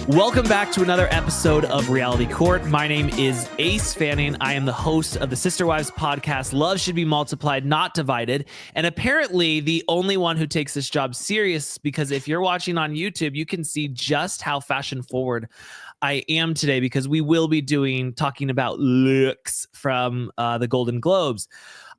Welcome back to another episode of Reality Court. My name is Ace Fanning. I am the host of the Sister Wives podcast, Love Should Be Multiplied, Not Divided, and apparently the only one who takes this job serious, because if you're watching on YouTube, you can see just how fashion forward I am today, because we will be talking about looks from the Golden Globes.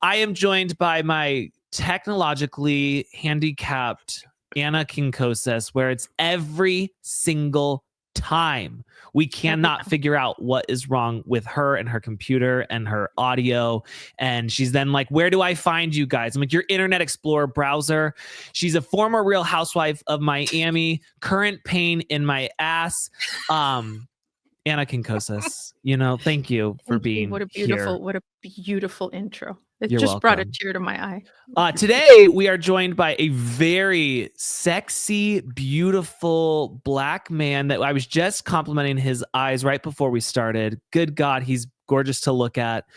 I am joined by my technologically handicapped Anna Quincoces, where it's every single time we cannot figure out what is wrong with her and her computer and her audio. And she's then like, where do I find you guys? I'm like, your Internet Explorer browser. She's a former Real Housewife of Miami, current pain in my ass. Anna Quincoces, thank you for being here. What a beautiful intro. It You're just welcome. brought a tear to my eye. Today, we are joined by a very sexy, beautiful black man that I was just complimenting his eyes right before we started. Good God, he's gorgeous to look at.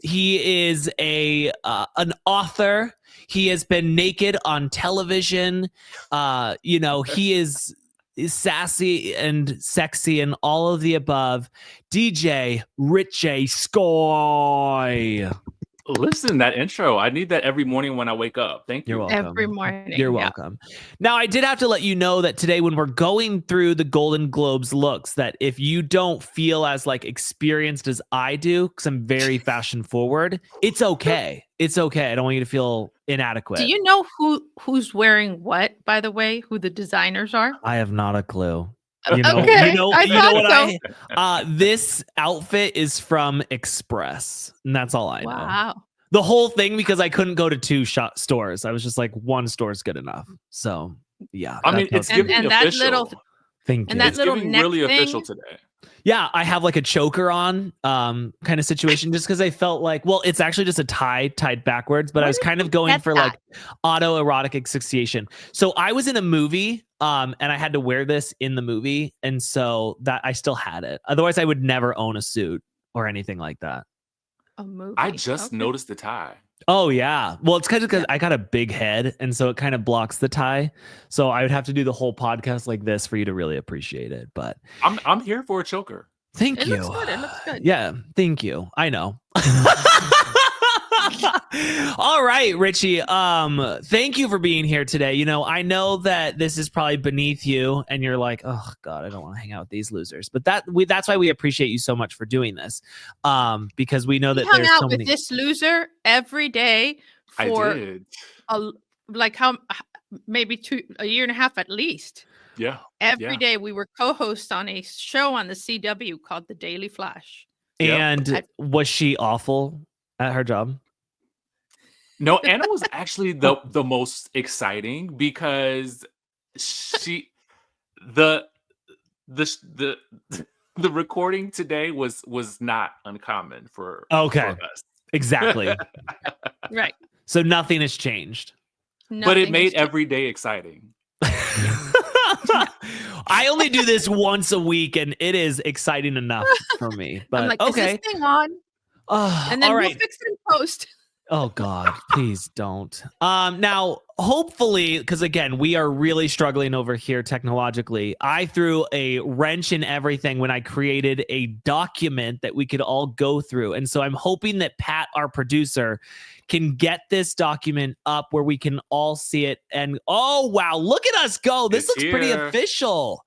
He is an author. He has been naked on television. He is sassy and sexy and all of the above. DJ Richie Skye. Listen, that intro, I need that every morning when I wake up. Thank you. You're welcome. Every morning. You're welcome. Now, I did have to let you know that today, when we're going through the Golden Globes looks, that if you don't feel as experienced as I do, because I'm very fashion forward, it's okay. It's okay. I don't want you to feel inadequate. Do you know who's wearing what, by the way? Who the designers are? I have not a clue. I thought so. This outfit is from Express, and that's all I know. Wow. The whole thing, because I couldn't go to two stores. I was just like, one store is good enough. So, yeah. I mean, it's giving official. Thank you. And that It's little giving neck really thing. official today. Yeah, I have a choker on kind of situation, just because I felt it's actually just a tie tied backwards, but I was kind of going for autoerotic asphyxiation. So I was in a movie and I had to wear this in the movie. And so that I still had it. Otherwise, I would never own a suit or anything like that. A movie. I just noticed the tie. Oh, yeah. Well, it's because I got a big head, and so it kind of blocks the tie. So I would have to do the whole podcast like this for you to really appreciate it. But I'm here for a choker. Thank you. Looks good. It looks good. Yeah, thank you. I know. All right, Richie. Thank you for being here today. I know that this is probably beneath you, and you're like, oh God, I don't want to hang out with these losers. But that's why we appreciate you so much for doing this. Because we know that hung there's out so with many. this loser every day for I did. maybe a year and a half at least. Yeah. Every day we were co-hosts on a show on the CW called The Daily Flash. And was she awful at her job? No, Anna was actually the most exciting, because the recording today was not uncommon for us. Exactly. Right. So nothing has changed. But it made every day exciting. I only do this once a week, and it is exciting enough for me. But I'm like, okay. Is this thing on? And then we'll fix it in post. Oh God, please don't. Now, hopefully, because again, we are really struggling over here technologically. I threw a wrench in everything when I created a document that we could all go through. And so I'm hoping that Pat, our producer, can get this document up where we can all see it. And oh, wow, look at us go. This looks pretty official.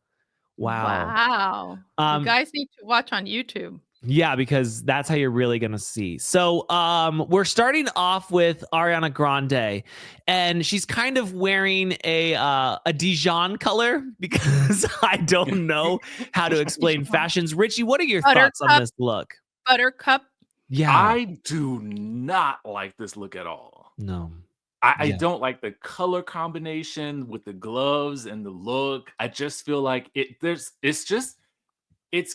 Wow. You guys need to watch on YouTube. Yeah, because that's how you're really going to see. So we're starting off with Ariana Grande, and she's kind of wearing a Dijon color, because I don't know how to explain fashions. Richie, what are your thoughts on this look? Buttercup. Yeah. I do not like this look at all. No. I don't like the color combination with the gloves and the look. I just feel like it's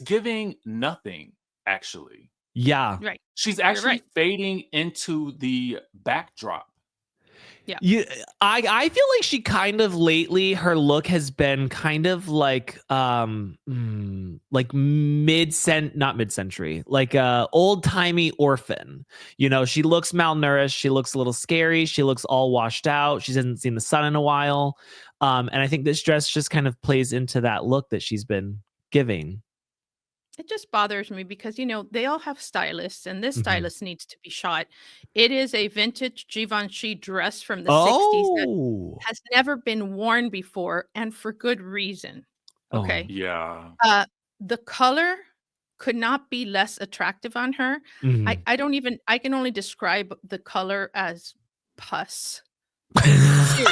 giving nothing. Actually, yeah, right. She's actually fading into the backdrop. Yeah. I feel like she kind of lately, her look has been kind of like not mid-century, like old-timey orphan. She looks malnourished, she looks a little scary, she looks all washed out, she hasn't seen the sun in a while. And I think this dress just kind of plays into that look that she's been giving. It just bothers me because, they all have stylists, and this Mhm. stylist needs to be shot. It is a vintage Givenchy dress from the 60s that Oh. has never been worn before, and for good reason. Oh. Okay. Yeah. Uh, the color could not be less attractive on her. I Mhm. I don't even I can only describe the color as pus. Seriously.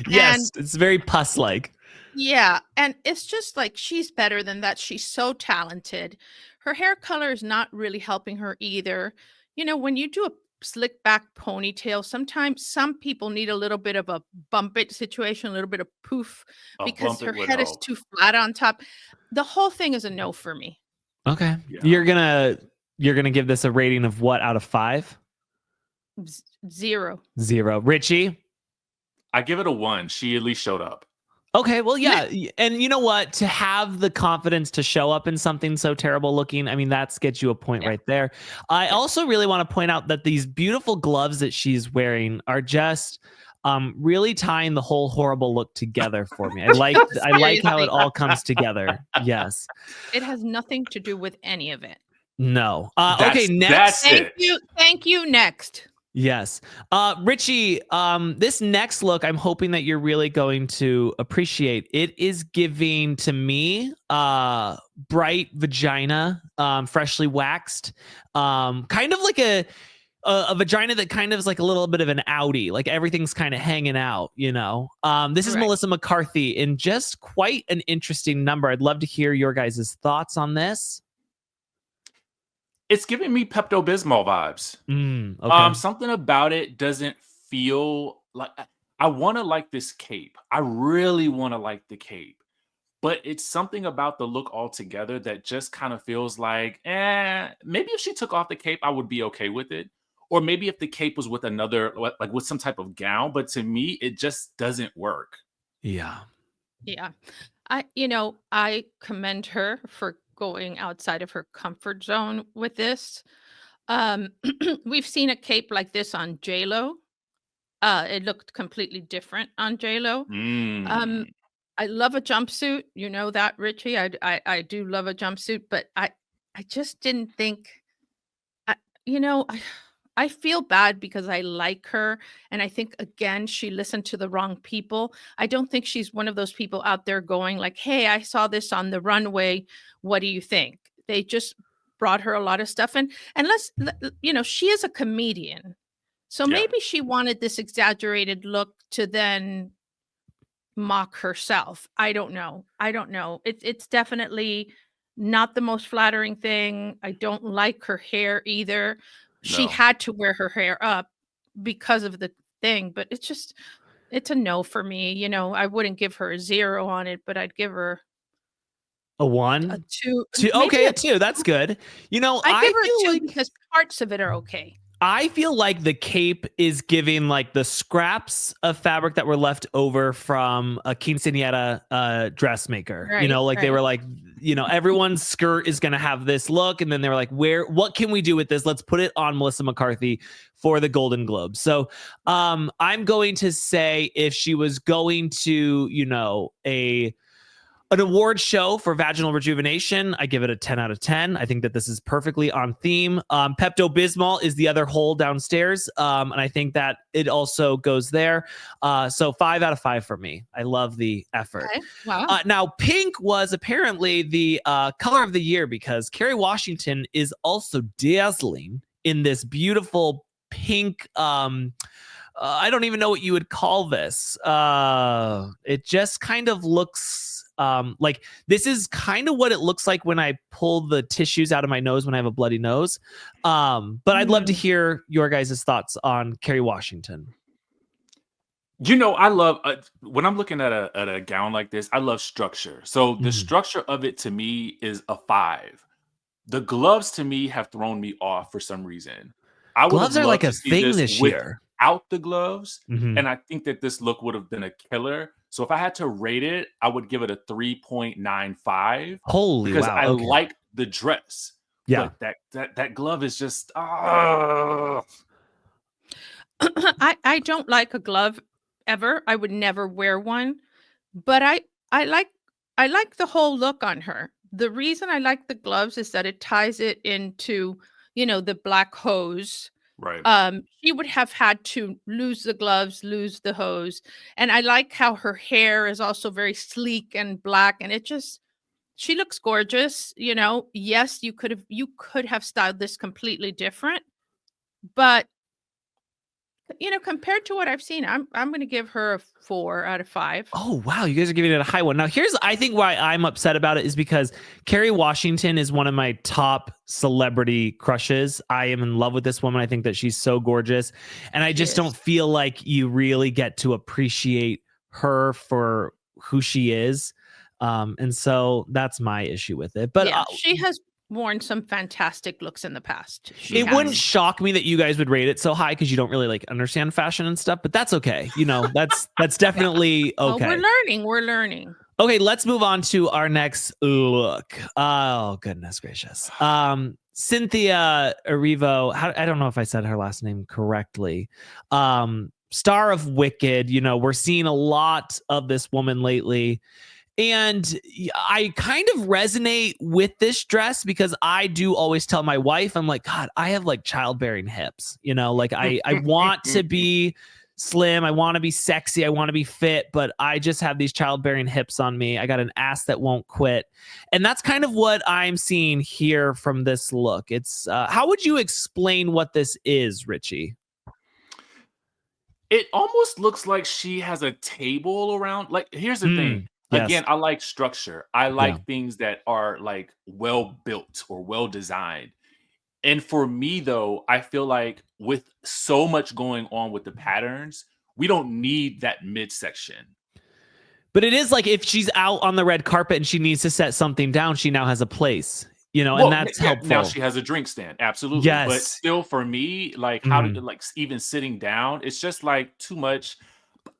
Yes, And it's very pus-like. yeah, and it's just like she's better than that. She's so talented. Her hair color is not really helping her either. When you do a slick back ponytail, sometimes some people need a little bit of a bump it situation, a little bit of poof A because bump it her would head is help. too flat on top. The whole thing is a no for me. Okay. Yeah. You're gonna give this a rating of what out of 5? Zero. 0. Richie? I give it a 1. She at least showed up. Okay, well, yeah, and you know what? To have the confidence to show up in something so terrible looking, I mean, that's gets you a point Yeah. right there. I Yeah. also really want to point out that these beautiful gloves that she's wearing are just really tying the whole horrible look together for me. I like how it Seriously. all comes together. Yes. It has nothing to do with any of it. No. Okay, That's next. it. Thank you, next. Yes. Richie, this next look, I'm hoping that you're really going to appreciate. It is giving to me bright vagina, freshly waxed, kind of like a vagina that kind of is like a little bit of an outie, like everything's kind of hanging out, This is Right. Melissa McCarthy in just quite an interesting number. I'd love to hear your guys' thoughts on this. It's giving me Pepto-Bismol vibes. Okay. Something about it doesn't feel like I want to like this cape. I really want to like the cape, but it's something about the look altogether that just kind of feels like, maybe if she took off the cape, I would be okay with it. Or maybe if the cape was with another, like with some type of gown, but to me, it just doesn't work. Yeah. Yeah. I commend her for going outside of her comfort zone with this. Um, we've seen a cape like this on J-Lo. It looked completely different on J-Lo. Um, Mm, I love a jumpsuit. You know that, Richie. I do love a jumpsuit, but I just didn't think I you know, I feel bad because I like her, and I think, again, she listened to the wrong people. I don't think she's one of those people out there going like, "Hey, I saw this on the runway. What do you think?" They just brought her a lot of stuff, and she is a comedian. So yeah, maybe she wanted this exaggerated look to then mock herself. I don't know. I don't know. It's definitely not the most flattering thing. I don't like her hair either. She no. had to wear her hair up because of the thing, but it's a no for me. I wouldn't give her a 0 on it, but I'd give her A a 1? 2, 2? maybe Okay, a a 2. 2. That's good. I'd give I her a feel 2 like because parts of it are okay. the cape is giving like the scraps of fabric that were left over from a quinceañera dressmaker. Right, Like they right. were like, everyone's skirt is going to have this look. And then they were like, what can we do with this? Let's put it on Melissa McCarthy for the Golden Globes. So I'm going to say if she was going to, an award show for vaginal rejuvenation, I give it a 10 out of 10. I think that this is perfectly on theme. Pepto-Bismol is the other hole downstairs, and I think that it also goes there. So 5 out of 5 for me. I love the effort. Okay. Wow. Now, pink was apparently the color of the year because Kerry Washington is also dazzling in this beautiful pink. I don't even know what you would call this. It just kind of looks like this is kind of what it looks like when I pull the tissues out of my nose when I have a bloody nose. But I'd love to Mm. hear your guys' thoughts on Kerry Washington. I love when I'm looking at a gown like this, I love structure. So the structure of it to me is a 5. The gloves to me have thrown me off for some reason. I would have Gloves are like loved a to see thing this this year. without the gloves, Mhm. and I think that this look would have been a killer. So if I had to rate it, I would give it a 3.95 Holy because wow. I Okay. like the dress. Yeah. But that glove is just I don't like a glove ever. I would never wear one, but I like the whole look on her. The reason I like the gloves is that it ties it into, the black hose. Right. She would have had to lose the gloves, lose the hose. And I like how her hair is also very sleek and black, and she looks gorgeous. Yes, you could have styled this completely different, but compared to what I've seen, I'm going to give her a 4 out of 5. Oh, wow. You guys are giving it a high one. Now, I think why I'm upset about it is because Kerry Washington is one of my top celebrity crushes. I am in love with this woman. I think that she's so gorgeous. And I just don't feel like you really get to appreciate her for who she is. And so that's my issue with it. But she has worn some fantastic looks in the past. It wouldn't shock me that you guys would rate it so high because you don't really understand fashion and stuff, but that's okay. That's definitely okay. Well, we're learning. Okay, let's move on to our next look. Oh, goodness gracious. Cynthia Erivo, I don't know if I said her last name correctly. Star of Wicked, we're seeing a lot of this woman lately. And I kind of resonate with this dress because I do always tell my wife, I'm like, God, I have childbearing hips, I want to be slim. I want to be sexy. I want to be fit, but I just have these childbearing hips on me. I got an ass that won't quit. And that's kind of what I'm seeing here from this look. It's how would you explain what this is, Richie? It almost looks like she has a table around. Here's the thing. Yes. Again, I like structure. I like things that are well built or well designed. And for me, though, I feel like with so much going on with the patterns, we don't need that midsection. But it is if she's out on the red carpet and she needs to set something down, she now has a place, and that's helpful. Now she has a drink stand. Absolutely. Yes. But still, for me, how did even sitting down, it's just too much.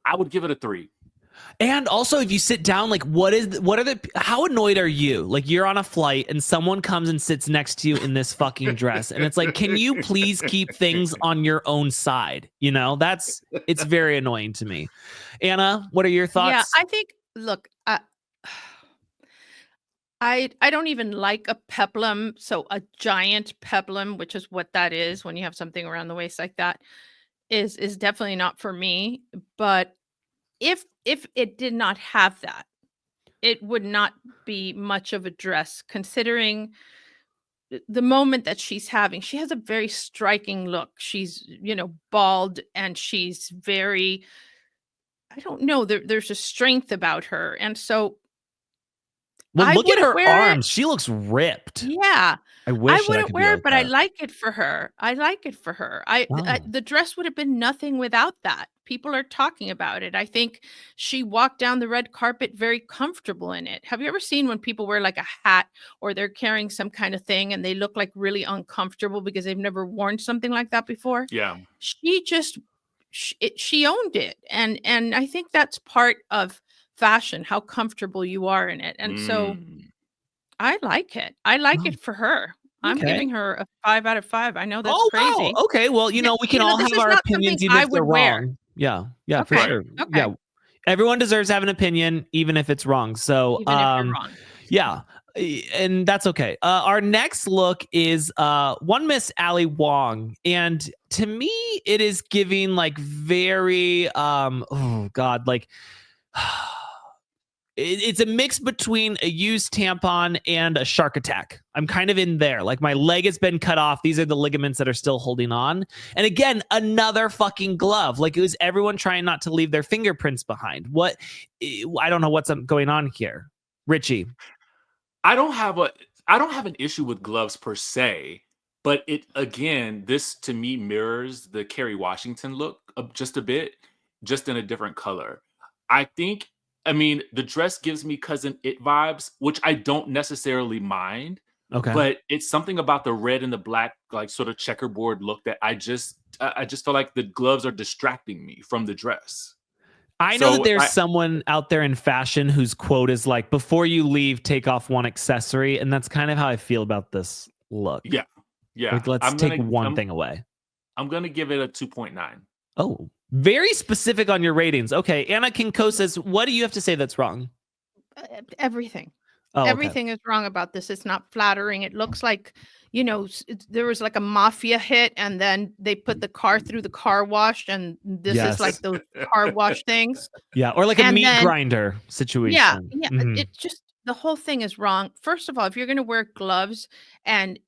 I would give it a 3. And also, if you sit down, how annoyed are you? You're on a flight and someone comes and sits next to you in this fucking dress. And it's can you please keep things on your own side? It's very annoying to me. Anna, what are your thoughts? Yeah, I think, look, I don't even like a peplum. So a giant peplum, which is what that is when you have something around the waist like that, is definitely not for me. But if it did not have that, it would not be much of a dress considering the moment that she's having. She has a very striking look. She's, bald, and she's very, I don't know, there's a strength about her. And so look at her arms. She looks ripped. Yeah. I wish I wouldn't wear it, but I like it for her. The dress would have been nothing without that. People are talking about it. I think she walked down the red carpet very comfortable in it. Have you ever seen when people wear a hat or they're carrying some kind of thing and they look really uncomfortable because they've never worn something like that before? Yeah. She owned it. And I think that's part of fashion, how comfortable you are in it. And so I like it. I like it for her. I'm giving her a 5 out of 5. I know that's crazy. Wow. Okay. Well, we can all have our opinions even if they're wrong. Yeah. Yeah, okay. For sure. Okay. Yeah. Everyone deserves to have an opinion, even if it's wrong. So, even if you're wrong. Yeah. And that's okay. Our next look is one Miss Ali Wong. And to me, it is giving very, oh God, it's a mix between a used tampon and a shark attack. I'm kind of in there. My leg has been cut off. These are the ligaments that are still holding on. And again, another fucking glove. It was everyone trying not to leave their fingerprints behind. I don't know what's going on here. Richie. I don't have an issue with gloves per se, but this to me mirrors the Kerry Washington look just a bit, just in a different color. The dress gives me Cousin It vibes, which I don't necessarily mind. Okay. But it's something about the red and the black, sort of checkerboard look that I just feel like the gloves are distracting me from the dress. I know that there's someone out there in fashion whose quote is before you leave, take off one accessory. And that's kind of how I feel about this look. Yeah. Yeah. Let's take one thing away. I'm going to give it a 2.9. Oh, Very specific on your ratings. Okay, Anna Quincoces, what do you have to say that's wrong? Everything. Oh, okay. Everything is wrong about this. It's not flattering. It looks like, there was like a mafia hit, and then they put the car through the car wash, and this is like those car wash things. Yeah, or like a And meat then- grinder situation. Yeah. Mhm. It just, the whole thing is wrong. First of all, if you're going to wear gloves and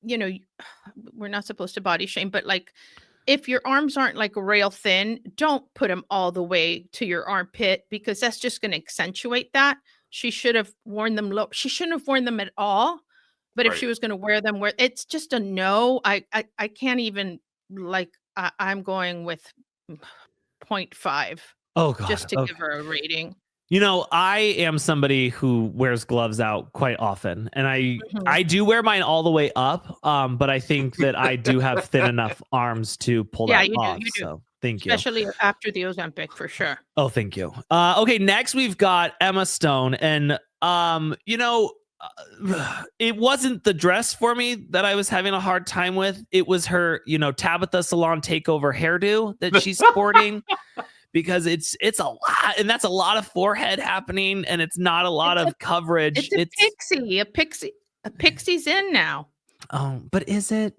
we're not supposed to body shame, but like, if your arms aren't like rail thin, don't put them all the way to your armpit, because that's just going to accentuate that. She should have worn them low. She shouldn't have worn them at all. But if she was going to wear them, it's just a no. I can't even, like, I'm going with 0.5. Oh God. Just to give her a rating. I am somebody who wears gloves out quite often, and I do wear mine all the way up. But I think that I do have thin enough arms to pull that off. You do. So thank you. Especially after the Ozempic, for sure. Oh, thank you. Okay, next we've got Emma Stone, and it wasn't the dress for me that I was having a hard time with. It was her, Tabitha Salon takeover hairdo that she's sporting. Because it's a lot, and that's a lot of forehead happening, and it's not a lot of coverage. It's a pixie. A pixie's in now. Oh, but is it?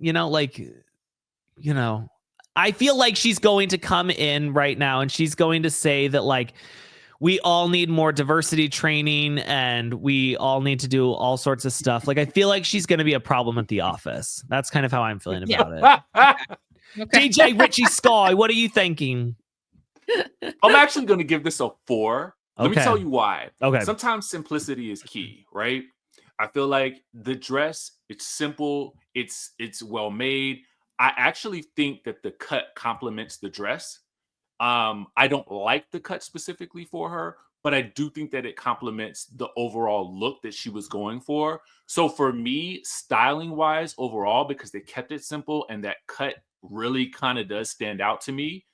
I feel like she's going to come in right now, and she's going to say that, like, we all need more diversity training, and we all need to do all sorts of stuff. Like, I feel like she's going to be a problem at the office. That's kind of how I'm feeling about it. Okay. DJ Richie Skye, what are you thinking? I'm actually going to give this a 4. Let me tell you why. Okay. Sometimes simplicity is key, right? I feel like the dress, it's simple, it's well made. I actually think that the cut complements the dress. I don't like the cut specifically for her, but I do think that it complements the overall look that she was going for. So for me, styling wise overall, because they kept it simple and that cut really kind of does stand out to me.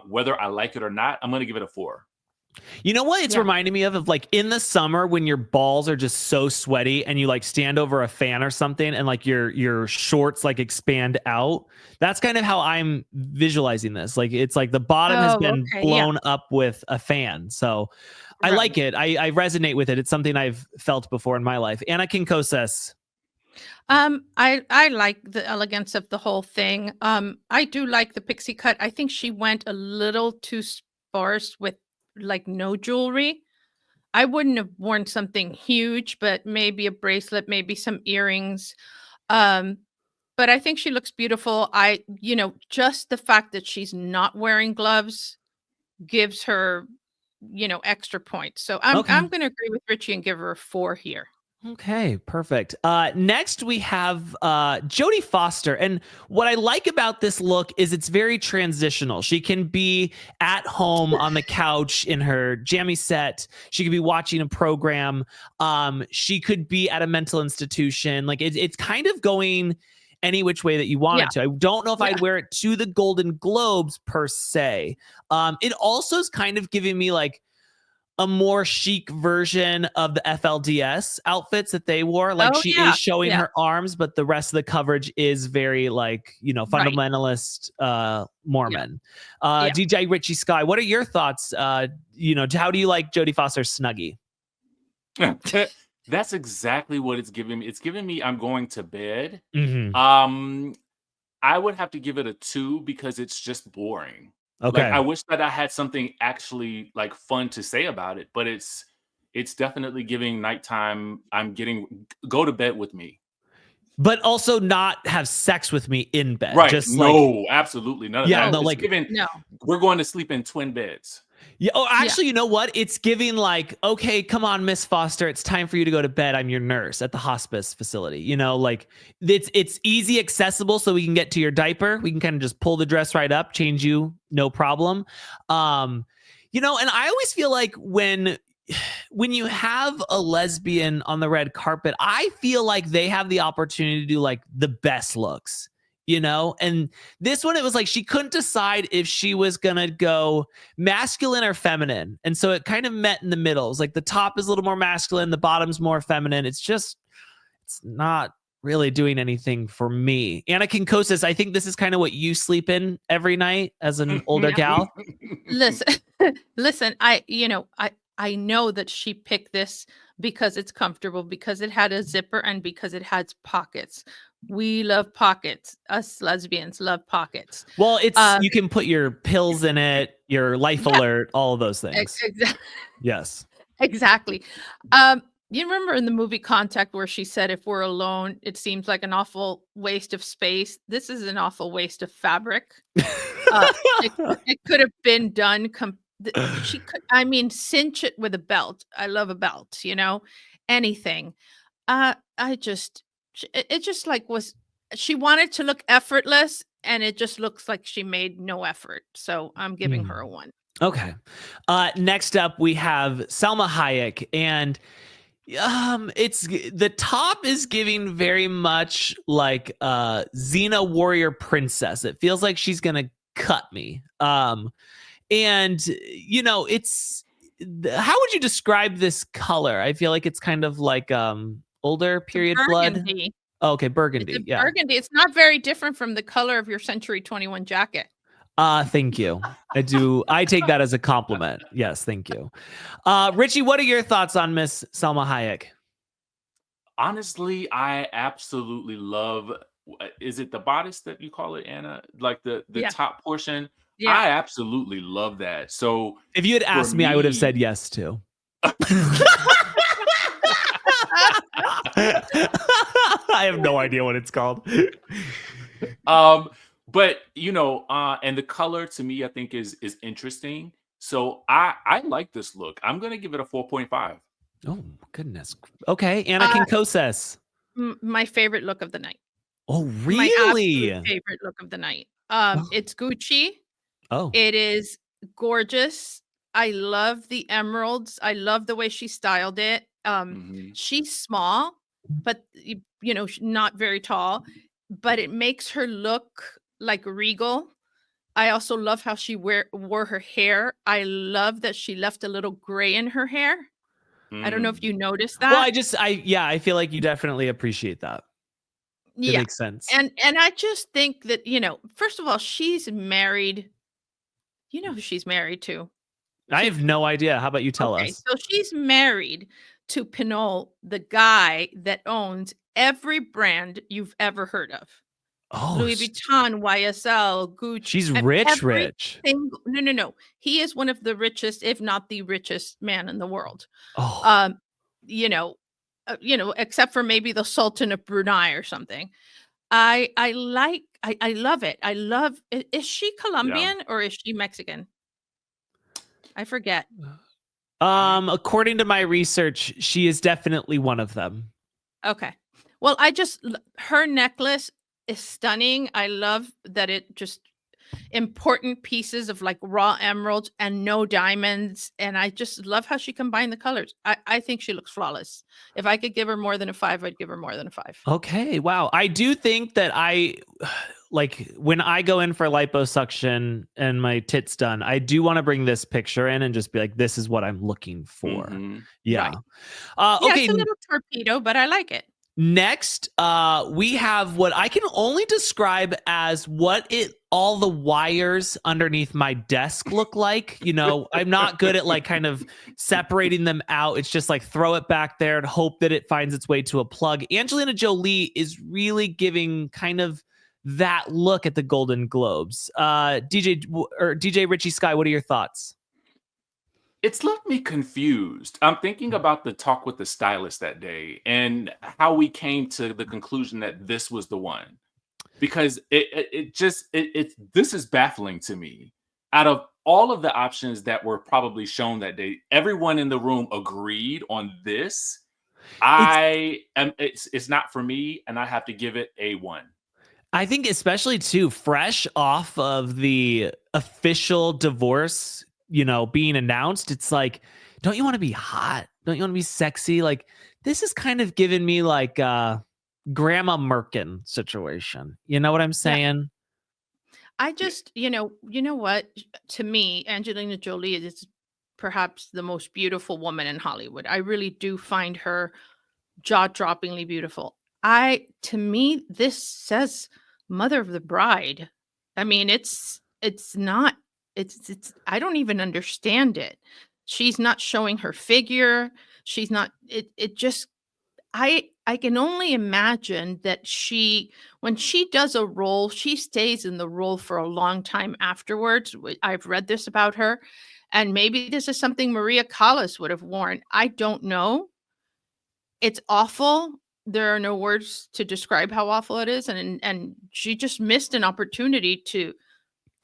Whether I like it or not, I'm going to give it a 4. You know what it's reminding me of like in the summer when your balls are just so sweaty and you like stand over a fan or something and like your shorts like expand out. That's kind of how I'm visualizing this. Like it's like the bottom has been blown up with a fan. So I like it. I resonate with it. It's something I've felt before in my life. Anna Quincoces. I like the elegance of the whole thing. I do like the pixie cut. I think she went a little too sparse with like no jewelry. I wouldn't have worn something huge, but maybe a bracelet, maybe some earrings. But I think she looks beautiful. Just the fact that she's not wearing gloves gives her, extra points. So I'm going to agree with Richie and give her a 4 here. Okay, perfect. Next we have Jodie Foster. And what I like about this look is it's very transitional. She can be at home on the couch in her jammy set. She could be watching a program. She could be at a mental institution. Like it's kind of going any which way that you want it to. I don't know if I'd wear it to the Golden Globes per se. It also is kind of giving me like a more chic version of the FLDS outfits that they wore. Like she is showing her arms, but the rest of the coverage is very like, fundamentalist Mormon. DJ Richie Skye, what are your thoughts? How do you like Jodie Foster's Snuggie? That's exactly what it's giving me. It's giving me I'm going to bed. Mm-hmm. I would have to give it a 2 because it's just boring. Okay. Like, I wish that I had something actually like fun to say about it, but it's definitely giving nighttime. I'm getting go to bed with me, but also not have sex with me in bed. Right? Just absolutely none of that. No, we're going to sleep in twin beds. Yeah. Oh, actually, you know what? It's giving like, okay, come on, Miss Foster. It's time for you to go to bed. I'm your nurse at the hospice facility. Like it's easy accessible so we can get to your diaper. We can kind of just pull the dress right up, change you, no problem. And I always feel like when you have a lesbian on the red carpet, I feel like they have the opportunity to do like the best looks. And this one, it was like she couldn't decide if she was gonna go masculine or feminine, and so it kind of met in the middle. It was like the top is a little more masculine, the bottom's more feminine. It's not really doing anything for me. Anna Quincoces, I think this is kind of what you sleep in every night as an older gal. Listen, listen, I know that she picked this because it's comfortable, because it had a zipper, and because it has pockets. We love pockets. Us lesbians love pockets. Well, you can put your pills in it, your life alert, all of those things. Exactly. Yes. Exactly. You remember in the movie Contact where she said, if we're alone, it seems like an awful waste of space. This is an awful waste of fabric. It could have been done. She could, cinch it with a belt. I love a belt, anything. It just like she wanted to look effortless, and it just looks like she made no effort. So I'm giving her a 1. Okay. Next up, we have Salma Hayek, and it's the top is giving very much like Xena warrior princess. It feels like she's gonna cut me. And it's how would you describe this color? I feel like it's kind of like older period blood. Oh, okay, burgundy. It's burgundy. It's not very different from the color of your Century 21 jacket. Thank you. I take that as a compliment. Yes, thank you. Richie, what are your thoughts on Miss Salma Hayek? Honestly, I absolutely love, is it the bodice that you call it, Anna? Like the top portion? Yeah. I absolutely love that. So if you had asked me, I would have said yes too. I have no idea what it's called. But and the color to me, I think is interesting. So I like this look. I'm gonna give it a 4.5. Oh goodness. Okay, Anna Quincoces. My favorite look of the night. Oh really? My favorite look of the night. It's Gucci. Oh, it is gorgeous. I love the emeralds. I love the way she styled it. She's small, but not very tall, but it makes her look like regal. I also love how she wore her hair. I love that she left a little gray in her hair. I don't know if you noticed that. Well, I feel like you definitely appreciate that. It makes sense. And I just think that, first of all, she's married. You know who she's married to? I have no idea. How about you tell us? So she's married to Pinol, the guy that owns every brand you've ever heard of. Oh, Louis Vuitton, YSL, Gucci. She's rich. No. He is one of the richest, if not the richest man in the world. Oh. Except for maybe the Sultan of Brunei or something. I love it. I love. Is she Colombian or is she Mexican? I forget. According to my research, she is definitely one of them. Okay. Well, her necklace is stunning. I love that it just important pieces of like raw emeralds and no diamonds. And I just love how she combined the colors. I think she looks flawless. If I could give her more than a 5, I'd give her more than a 5. Okay. Wow. I do think that like when I go in for liposuction and my tits done, I do want to bring this picture in and just be like, this is what I'm looking for. Mm-hmm. Yeah. Right. Okay. It's a little torpedo, but I like it. Next, we have what I can only describe as all the wires underneath my desk look like. I'm not good at like kind of separating them out. It's just like throw it back there and hope that it finds its way to a plug. Angelina Jolie is really giving kind of that look at the Golden Globes. DJ Richie Skye, what are your thoughts? It's left me confused. I'm thinking about the talk with the stylist that day and how we came to the conclusion that this was the one, because this is baffling to me. Out of all of the options that were probably shown that day, everyone in the room agreed on this. It's not for me, and I have to give it a 1. I think especially too fresh off of the official divorce, being announced, it's like, don't you want to be hot? Don't you want to be sexy? Like, this is kind of giving me like Grandma Merkin situation. You know what I'm saying? I just, you know what? To me, Angelina Jolie is perhaps the most beautiful woman in Hollywood. I really do find her jaw-droppingly beautiful. to me, this says mother of the bride. I mean, it's not, it's, I don't even understand it. She's not showing her figure. She's not, it just, I can only imagine that when she does a role, she stays in the role for a long time afterwards. I've read this about her, and maybe this is something Maria Callas would have worn. I don't know. It's awful. There are no words to describe how awful it is, and she just missed an opportunity to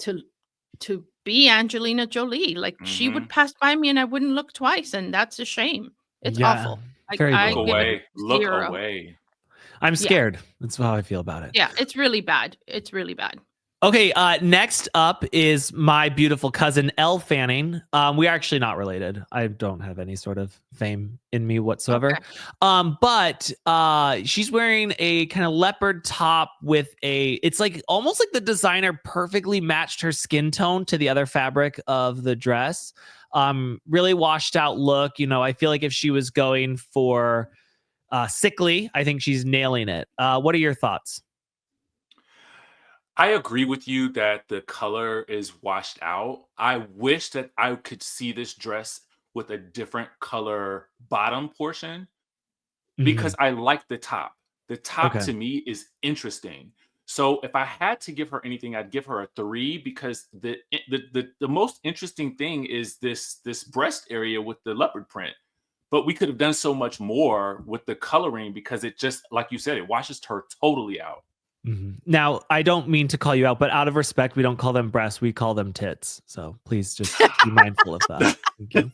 to be Angelina Jolie. Like, she Hmm. would pass by me and I wouldn't look twice, and that's a shame. It's Yeah, awful. very I Look bold. give it away. a Look 0. away. I'm Yeah. scared. That's how I feel about it. Yeah, it's really bad. It's really bad. Okay, next up is my beautiful cousin Elle Fanning. We are actually not related. I don't have any sort of fame in me whatsoever. Okay. But she's wearing a kind of leopard top with it's like almost like the designer perfectly matched her skin tone to the other fabric of the dress. Really washed out look. You know, I feel like if she was going for sickly, I think she's nailing it. What are your thoughts? I agree with you that the color is washed out. I wish that I could see this dress with a different color bottom portion because Mhm. I like the top. The top Okay. to me is interesting. So if I had to give her anything, I'd give her a 3 because the most interesting thing is this breast area with the leopard print. But we could have done so much more with the coloring because it just, like you said, it washes her totally out. Mhm. Now, I don't mean to call you out, but out of respect, we don't call them breasts, we call them tits. So please just be mindful of that. Thank you.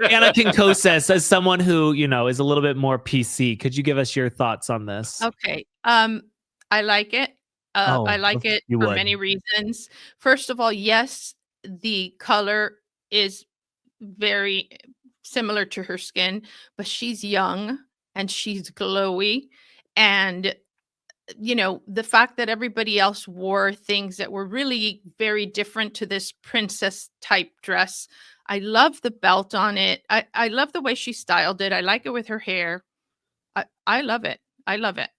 Anna Quincoces, as someone who, you know, is a little bit more PC, could you give us your thoughts on this? Okay. I like it. I Oh, like it you for would. many reasons. First of all, yes, the color is very similar to her skin, but she's young and she's glowy. And the fact that everybody else wore things that were really very different to this princess type dress. I love the belt on it. I love the way she styled it. I like it with her hair. I love it. I love it.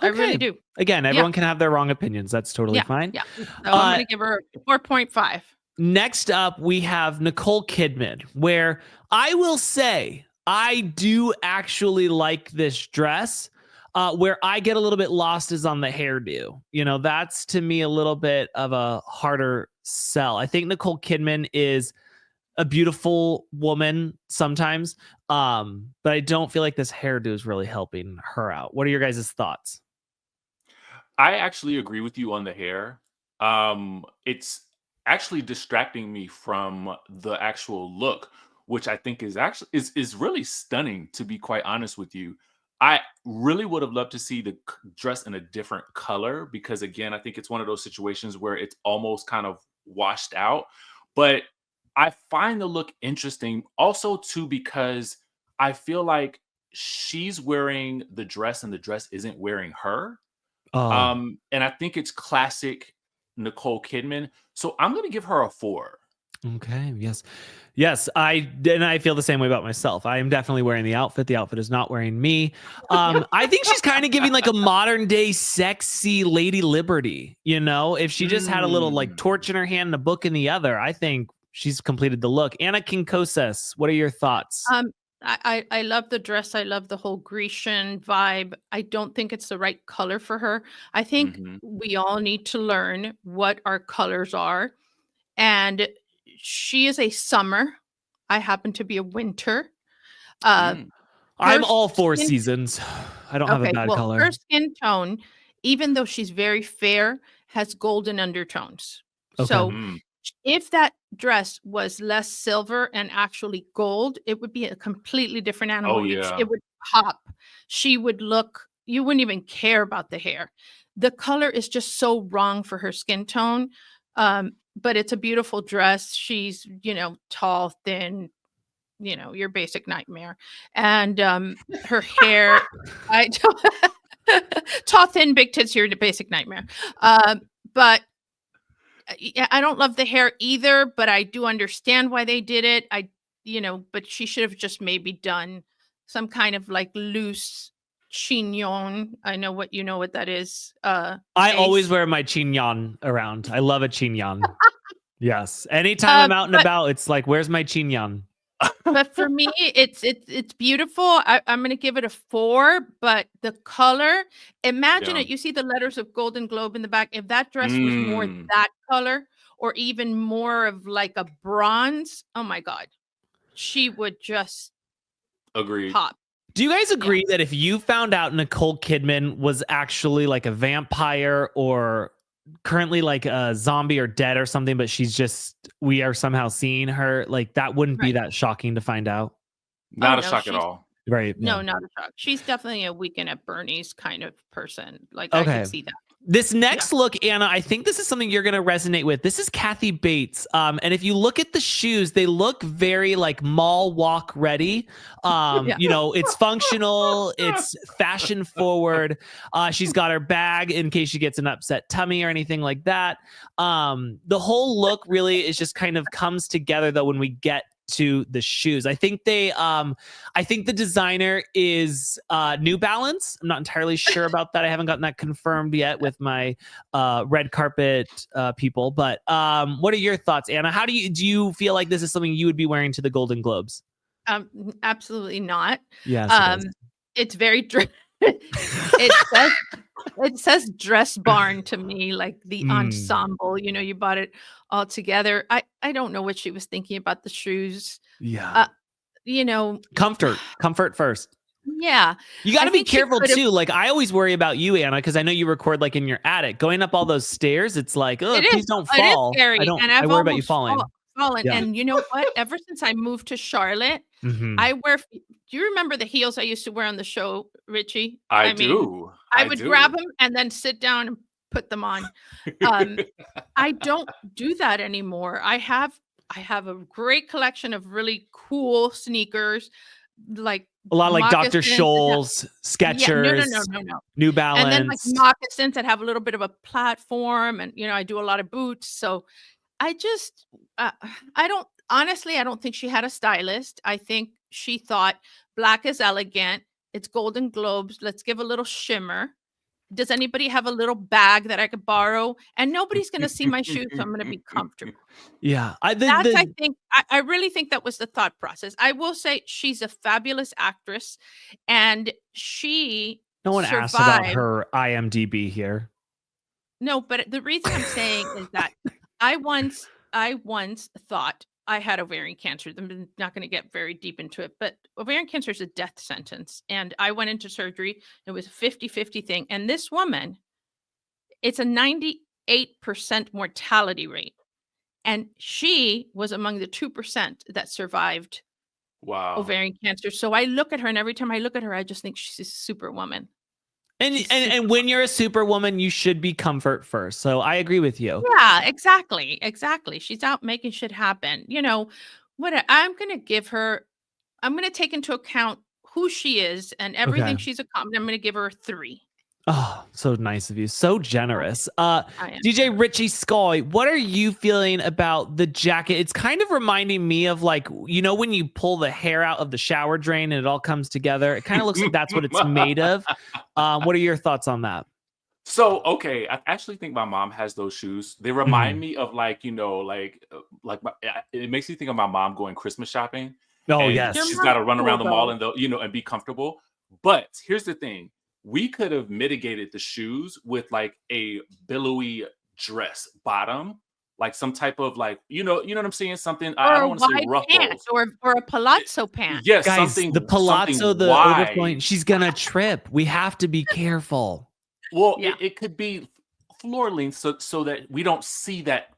I really Okay. do. Again, Yeah. everyone can have their wrong opinions. That's totally Yeah. fine. Yeah. So I'm Uh, gonna give her a 4.5. Next up, we have Nicole Kidman, where I will say I do actually like this dress. Where I get a little bit lost is on the hairdo. You know, that's to me a little bit of a harder sell. I think Nicole Kidman is a beautiful woman sometimes, but I don't feel like this hairdo is really helping her out. What are your guys' thoughts? I actually agree with you on the hair. It's actually distracting me from the actual look, which I think is actually is really stunning, to be quite honest with you. I really would have loved to see the dress in a different color because again, I think it's one of those situations where it's almost kind of washed out. But I find the look interesting also too because I feel like she's wearing the dress and the dress isn't wearing her. Oh, And I think it's classic Nicole Kidman. So I'm gonna give her a 4. okay. Yes. Yes. I feel the same way about myself. I am definitely wearing the outfit. The outfit is not wearing me. I think she's kind of giving like a modern day sexy Lady Liberty. You know, if she just had a little like Mm. torch in her hand and a book in the other, I think she's completed the look. Anna Kinkosas, what are your thoughts? Um, I love the dress. I love the whole Grecian vibe. I don't think it's the right color for her. I think Mhm. we all need to learn what our colors are. And she is a summer. I happen to be a winter. Uh, Mm. her I'm all four skin seasons. I don't have a Okay, bad well, her color. skin tone, even though she's very fair, has golden undertones. Okay. So Mm. if that dress was less silver and actually gold, it would be a completely different Oh, animal. It yeah. would pop. She would look, you wouldn't even care about the hair. The color is just so wrong for her skin tone. But it's a beautiful dress. She's, tall, thin, your basic nightmare. And her hair, I don't tall, thin, big tits, you're the basic nightmare. But yeah, I don't love the hair either, but I do understand why they did it. But she should have just maybe done some kind of like loose chignon. I know what you know what that is. I Ace. always wear my chignon around. I love a chignon. Yes. Anytime I'm out and about, it's like, where's my chignon? But for me, it's beautiful. I'm gonna give it a 4. But the color, imagine it. You see the letters of Golden Globe in the back. If that dress was more that color, or even more of like a bronze, oh my God, she would just pop. Do you guys agree that if you found out Nicole Kidman was actually like a vampire or currently like a zombie or dead or something, but we are somehow seeing her, like that wouldn't be that shocking to find out? Not a shock at all. Right. No, not a shock. She's definitely a Weekend at Bernie's kind of person. Like, I can see that. This next look, Anna, I think this is something you're going to resonate with. This is Kathy Bates. And if you look at the shoes, they look very like mall walk ready. You know, it's functional. It's fashion forward. She's got her bag in case she gets an upset tummy or anything like that. The whole look really is just kind of comes together though when we get to the shoes. I think the designer is New Balance. I'm not entirely sure about that. I haven't gotten that confirmed yet with my red carpet people. But what are your thoughts, Anna? Do you feel like this is something you would be wearing to the Golden Globes? Absolutely not. Yes. It's very it says dress barn to me, like the ensemble. You know, you bought it all together. I don't know what she was thinking about the shoes. Yeah. You know, comfort first. Yeah. You got to be careful too. Like I always worry about you, Anna, because I know you record like in your attic. Going up all those stairs, it's like, oh, please don't fall. It is scary. I worry about you falling. Yeah. And you know what? Ever since I moved to Charlotte, I wear. Do you remember the heels I used to wear on the show, Richie? I mean, I would grab them and then sit down and put them on. I don't do that anymore. I have a great collection of really cool sneakers, like a lot of like Dr. Scholl's, Skechers, no. New Balance, and then like moccasins that have a little bit of a platform, and you know I do a lot of boots. So I just I don't think she had a stylist. I think she thought black is elegant. It's Golden Globes. Let's give a little shimmer. Does anybody have a little bag that I could borrow? And nobody's going to see my shoes, so I'm going to be comfortable. Yeah. I really think that was the thought process. I will say she's a fabulous actress, and no one asked about her IMDb here. No, but the reason I'm saying is that I once thought I had ovarian cancer. I'm not going to get very deep into it, but ovarian cancer is a death sentence. And I went into surgery. It was a 50-50 thing. And this woman, it's a 98% mortality rate. And she was among the 2% that survived ovarian cancer. So I look at her, and every time I look at her, I just think she's a superwoman. And when you're a superwoman, you should be comfort first. So I agree with you. Yeah, exactly. She's out making shit happen. You know, I'm going to take into account who she is and everything she's accomplished. I'm going to give her a 3. Oh, so nice of you. So generous. DJ Richie Skye, what are you feeling about the jacket? It's kind of reminding me of like, you know, when you pull the hair out of the shower drain and it all comes together. It kind of looks like that's what it's made of. What are your thoughts on that? So, okay, I actually think my mom has those shoes. They remind me of like, you know, like it makes me think of my mom going Christmas shopping. Oh, yes. She's got to run around the mall and, and be comfortable. But here's the thing. We could have mitigated the shoes with like a billowy dress bottom, like some type of like, you know what I'm saying? Something, I don't want to say ruffles. Pants or a palazzo pant. Yes, guys, the palazzo, the overflowing, she's going to trip. We have to be careful. Well, it could be floor length so that we don't see that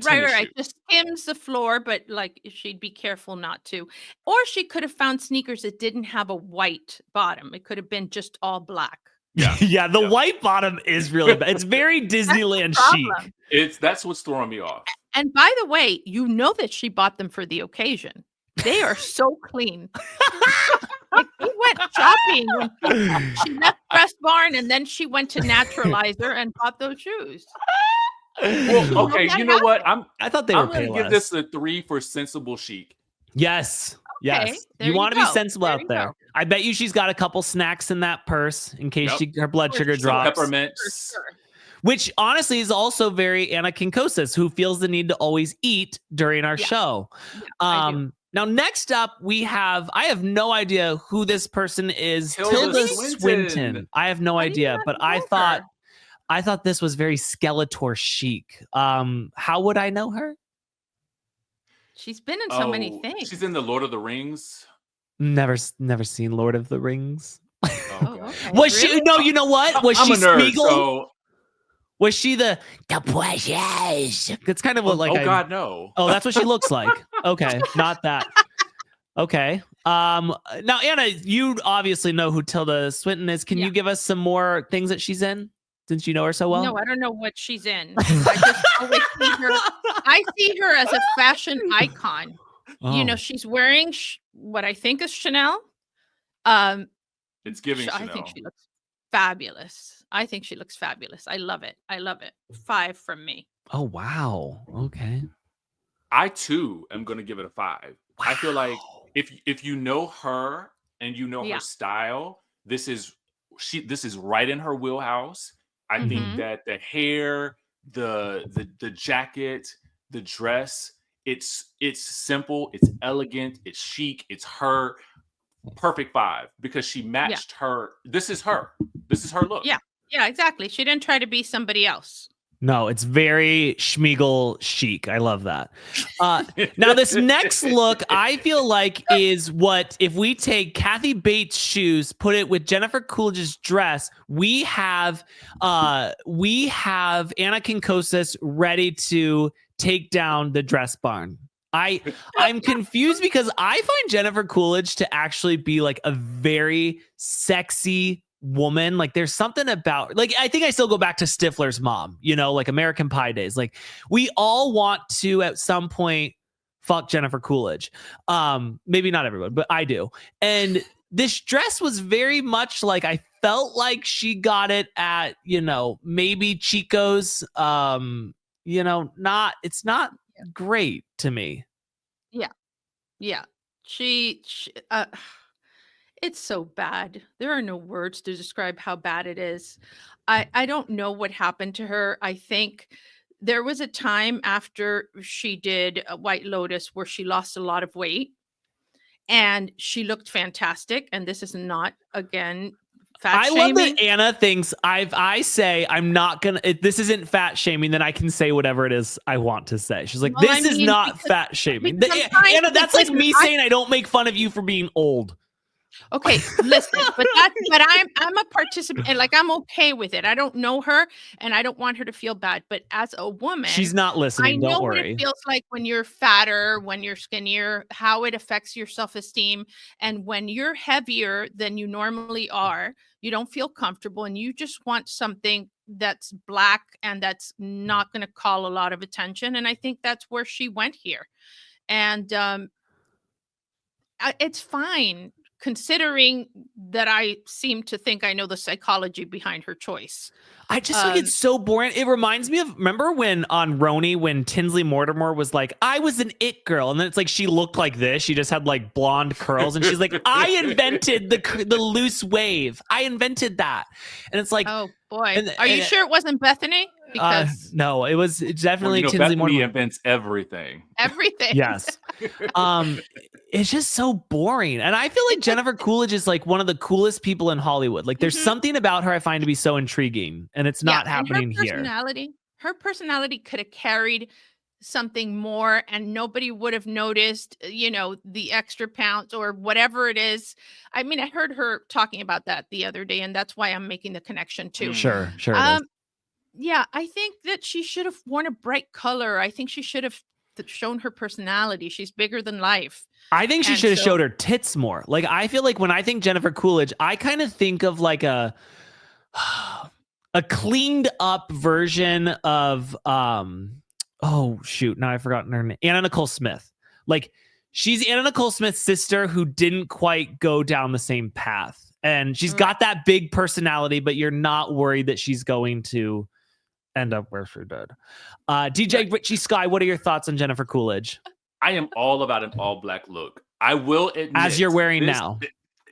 right. Just skims the floor, but like she'd be careful not to. Or she could have found sneakers that didn't have a white bottom. It could have been just all black. Yeah. The white bottom is really bad. It's very Disneyland chic. That's what's throwing me off. And by the way, you know that she bought them for the occasion. They are so clean. Like, we went shopping. She left Dress Barn and then she went to Naturalizer and bought those shoes. Well, okay, you know what? I thought they were going to give this a 3 for sensible chic. Yes. Okay, Yes. there You you want to be go. sensible There out you there. go. I bet you she's got a couple snacks in that purse in case Yep. her blood For sugar sure. Some drops. For peppermints. sure. Which honestly is also very Anna Quincoces, who feels the need to always eat during our Yeah. show. Yeah, I do. Now, next up, I have no idea who this person is. Tilda Tilda Swinton. Swinton. I have no How do you idea, not but know I her? thought this was very Skeletor chic. How would I know her? She's been in so many Oh, things. she's in the Lord of the Rings. Never seen Lord of the Rings. Oh, Oh, God. okay. Was Really? she? No, you know what? Was I'm she a nerd, Smeagol? so Was she the precious? That's kind of what like. God, no. Oh, that's what she looks like. Okay, not that. Okay. Now Anna, you obviously know who Tilda Swinton is. Can Yeah. you give us some more things that she's in, since you know her so well? No, I don't know what she's in. I just always see her. I see her as a fashion icon. You know, Oh. she's wearing what I think is Chanel. It's giving I Chanel. think she looks fabulous. I think she looks fabulous. I love it. I love it. 5 from me. Oh wow. Okay. I too am going to give it a 5. I feel like Wow. if you know her and you know Yeah. her style, this is right in her wheelhouse. I think Mhm. that the hair, the jacket, the dress, it's simple, it's elegant, it's chic, it's her. Perfect 5 because she matched her. This is her. This is her look. Yeah. Yeah, exactly. She didn't try to be somebody else. No, it's very Schmiegel chic. I love that. Now, this next look, I feel like is what if we take Kathy Bates' shoes, put it with Jennifer Coolidge's dress, we have Anna Quincoces ready to take down the dress barn. I'm confused because I find Jennifer Coolidge to actually be like a very sexy woman. Like there's something about, like, I think I still go back to Stifler's mom, you know, like American Pie days. Like we all want to at some point fuck Jennifer Coolidge. Maybe not everyone, but I do. And this dress was very much like, I felt like she got it at, you know, maybe Chico's, you know, it's not great to me. Yeah. She it's so bad. There are no words to describe how bad it is. I don't know what happened to her. I think there was a time after she did White Lotus where she lost a lot of weight and she looked fantastic. And this is not, again, fat I shaming. love that Anna thinks I say I'm not gonna. This isn't fat shaming. Then I can say whatever it is I want to say. She's like, Well, this I is mean, not fat shaming. because sometimes- Anna, that's like me because saying I don't make fun of you for being old. Okay, listen, but I'm a participant, and like I'm okay with it. I don't know her, and I don't want her to feel bad. But as a woman, She's not I listening. know Don't what worry. it feels like when you're fatter, when you're skinnier, how it affects your self-esteem, and when you're heavier than you normally are, you don't feel comfortable, and you just want something that's black and that's not going to call a lot of attention. And I think that's where she went here, and it's fine considering that I seem to think I know the psychology behind her choice. I just think it's so boring. It reminds me of, remember when on Roni, when Tinsley Mortimer was like, I was an it girl. And then it's like, she looked like this. She just had like blonde curls. And she's like, I invented the loose wave. I invented that. And it's like, Oh boy. Are you sure it wasn't Bethany? Because no, it's definitely Tinsley Bethany Mortimer. invents everything. Everything. Yes. It's just so boring. And I feel like Jennifer Coolidge is like one of the coolest people in Hollywood. Like there's something about her I find to be so intriguing, and it's not happening here. Her personality could have carried something more and nobody would have noticed, you know, the extra pounds or whatever it is. I mean, I heard her talking about that the other day, and that's why I'm making the connection too. Sure. It is. Yeah, I think that she should have worn a bright color. I think she should have shown her personality. She's bigger than life. I think she should have showed her tits more. Like, I feel like when I think Jennifer Coolidge, I kind of think of like a cleaned up version of oh shoot, now I've forgotten her name. Anna Nicole Smith. Like, she's Anna Nicole Smith's sister who didn't quite go down the same path. And she's got that big personality, but you're not worried that she's going to end up where she did. DJ Richie Skye, what are your thoughts on Jennifer Coolidge? I am all about an all black look. I will admit, as you're wearing now.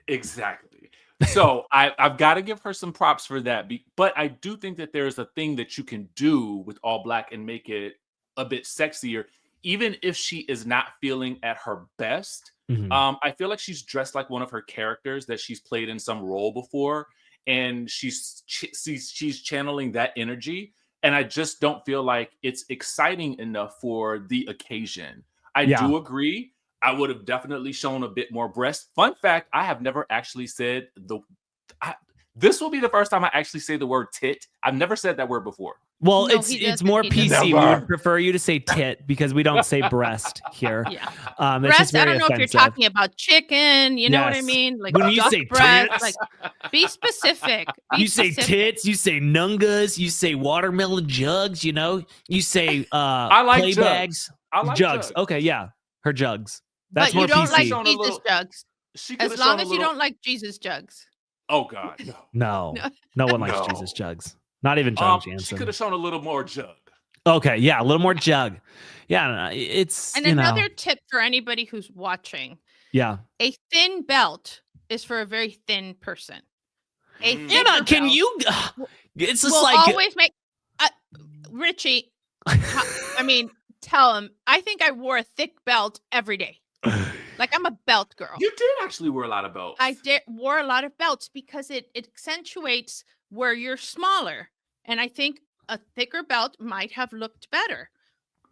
Exactly. So I've got to give her some props for that. But I do think that there's a thing that you can do with all black and make it a bit sexier, even if she is not feeling at her best. I feel like she's dressed like one of her characters that she's played in some role before, and she's channeling that energy. And I just don't feel like it's exciting enough for the occasion. I do agree. I would have definitely shown a bit more breast. Fun fact, I have never actually said this will be the first time I actually say the word tit. I've never said that word before. Well, No, it's more PC. We would prefer you to say tit because we don't say breast here. Yeah. Breast, I don't know if you're talking about chicken. You know what I mean? Like when you say breast, tits, like be specific. You say tits, you say nungas, you say watermelon jugs, you know? You say I like play jugs. bags. I like jugs. Okay, yeah. Her jugs. That's but more you don't PC. like Jesus jugs. As long as you don't like Jesus jugs. Oh God, no. No one likes Jesus jugs. Not even John Jansen. She could have shown a little more jug. Okay, yeah, a little more jug. Yeah, it's and another tip for anybody who's watching. Yeah, a thin belt is for a very thin person. Can you? It's just like always make Richie. I mean, tell him. I think I wore a thick belt every day. Like I'm a belt girl. You did actually wear a lot of belts. I wore a lot of belts because it accentuates where you're smaller. And I think a thicker belt might have looked better.